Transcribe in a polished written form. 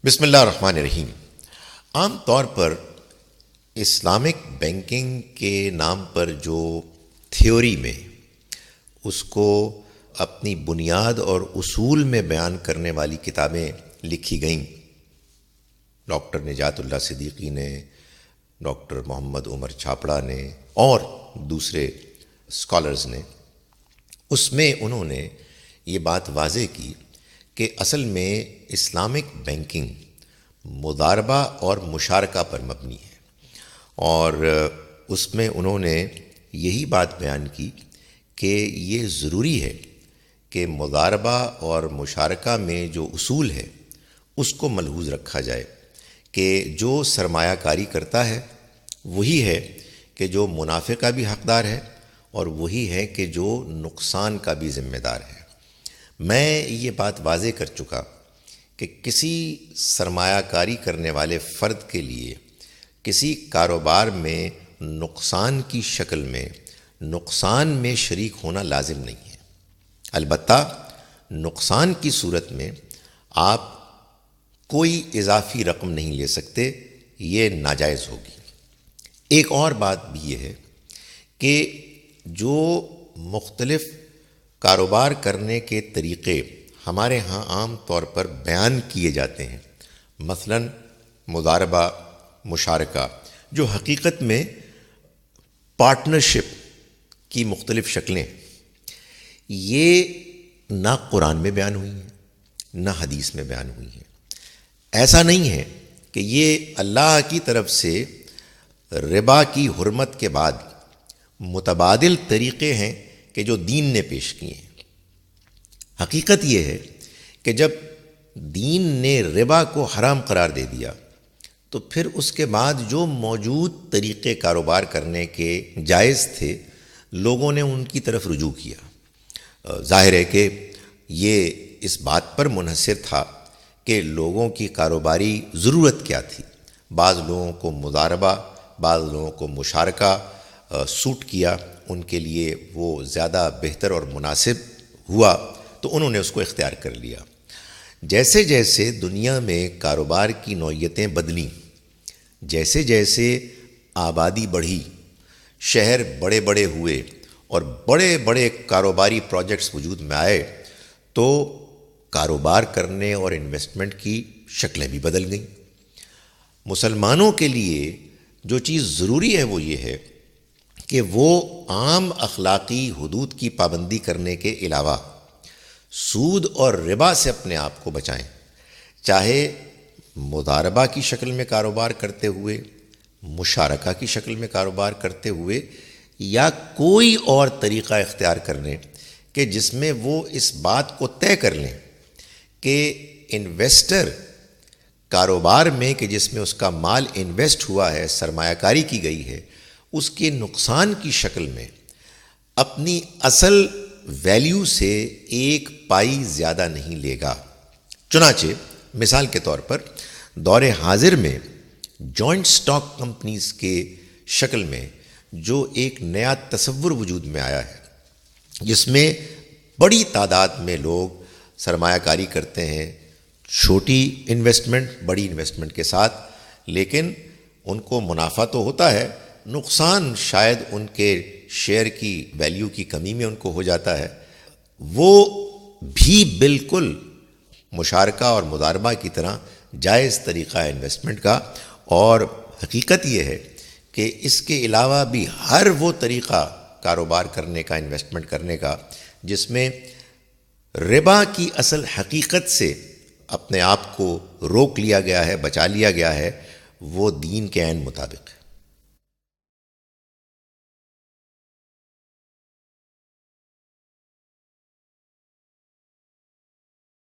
بسم اللہ الرحمن الرحیم۔ عام طور پر اسلامک بینکنگ کے نام پر جو تھیوری میں اس کو اپنی بنیاد اور اصول میں بیان کرنے والی کتابیں لکھی گئیں، ڈاکٹر نجات اللہ صدیقی نے، ڈاکٹر محمد عمر چھاپڑا نے اور دوسرے اسکالرز نے، اس میں انہوں نے یہ بات واضح کی کہ اصل میں اسلامک بینکنگ مضاربہ اور مشارکہ پر مبنی ہے، اور اس میں انہوں نے یہی بات بیان کی کہ یہ ضروری ہے کہ مضاربہ اور مشارکہ میں جو اصول ہے اس کو ملحوظ رکھا جائے کہ جو سرمایہ کاری کرتا ہے وہی ہے کہ جو منافع کا بھی حقدار ہے اور وہی ہے کہ جو نقصان کا بھی ذمہ دار ہے۔ میں یہ بات واضح کر چکا کہ کسی سرمایہ کاری کرنے والے فرد کے لیے کسی کاروبار میں نقصان کی شکل میں نقصان میں شریک ہونا لازم نہیں ہے، البتہ نقصان کی صورت میں آپ کوئی اضافی رقم نہیں لے سکتے، یہ ناجائز ہوگی۔ ایک اور بات بھی یہ ہے کہ جو مختلف کاروبار کرنے کے طریقے ہمارے ہاں عام طور پر بیان کیے جاتے ہیں، مثلا مضاربہ، مشارکہ، جو حقیقت میں پارٹنرشپ کی مختلف شکلیں، یہ نہ قرآن میں بیان ہوئی ہیں نہ حدیث میں بیان ہوئی ہیں۔ ایسا نہیں ہے کہ یہ اللہ کی طرف سے ربا کی حرمت کے بعد متبادل طریقے ہیں کہ جو دین نے پیش کیے ہیں۔ حقیقت یہ ہے کہ جب دین نے ربا کو حرام قرار دے دیا تو پھر اس کے بعد جو موجود طریقے کاروبار کرنے کے جائز تھے، لوگوں نے ان کی طرف رجوع کیا۔ ظاہر ہے کہ یہ اس بات پر منحصر تھا کہ لوگوں کی کاروباری ضرورت کیا تھی۔ بعض لوگوں کو مضاربہ، بعض لوگوں کو مشارکہ سوٹ کیا، ان کے لیے وہ زیادہ بہتر اور مناسب ہوا تو انہوں نے اس کو اختیار کر لیا۔ جیسے جیسے دنیا میں کاروبار کی نوعیتیں بدلیں، جیسے جیسے آبادی بڑھی، شہر بڑے بڑے ہوئے اور بڑے بڑے کاروباری پروجیکٹس وجود میں آئے، تو کاروبار کرنے اور انویسٹمنٹ کی شکلیں بھی بدل گئیں۔ مسلمانوں کے لیے جو چیز ضروری ہے وہ یہ ہے کہ وہ عام اخلاقی حدود کی پابندی کرنے کے علاوہ سود اور ربا سے اپنے آپ کو بچائیں، چاہے مضاربہ کی شکل میں کاروبار کرتے ہوئے، مشارکہ کی شکل میں کاروبار کرتے ہوئے، یا کوئی اور طریقہ اختیار کر لیں کہ جس میں وہ اس بات کو طے کر لیں کہ انویسٹر کاروبار میں کہ جس میں اس کا مال انویسٹ ہوا ہے، سرمایہ کاری کی گئی ہے، اس کے نقصان کی شکل میں اپنی اصل ویلیو سے ایک پائی زیادہ نہیں لے گا۔ چنانچہ مثال کے طور پر دور حاضر میں جوائنٹ سٹاک کمپنیز کے شکل میں جو ایک نیا تصور وجود میں آیا ہے، جس میں بڑی تعداد میں لوگ سرمایہ کاری کرتے ہیں، چھوٹی انویسٹمنٹ بڑی انویسٹمنٹ کے ساتھ، لیکن ان کو منافع تو ہوتا ہے، نقصان شاید ان کے شیئر کی ویلیو کی کمی میں ان کو ہو جاتا ہے۔ وہ بھی بالکل مشارکہ اور مضاربہ کی طرح جائز طریقہ ہے انویسٹمنٹ کا، اور حقیقت یہ ہے کہ اس کے علاوہ بھی ہر وہ طریقہ کاروبار کرنے کا، انویسٹمنٹ کرنے کا، جس میں ربا کی اصل حقیقت سے اپنے آپ کو روک لیا گیا ہے، بچا لیا گیا ہے، وہ دین کے عین مطابق ہے۔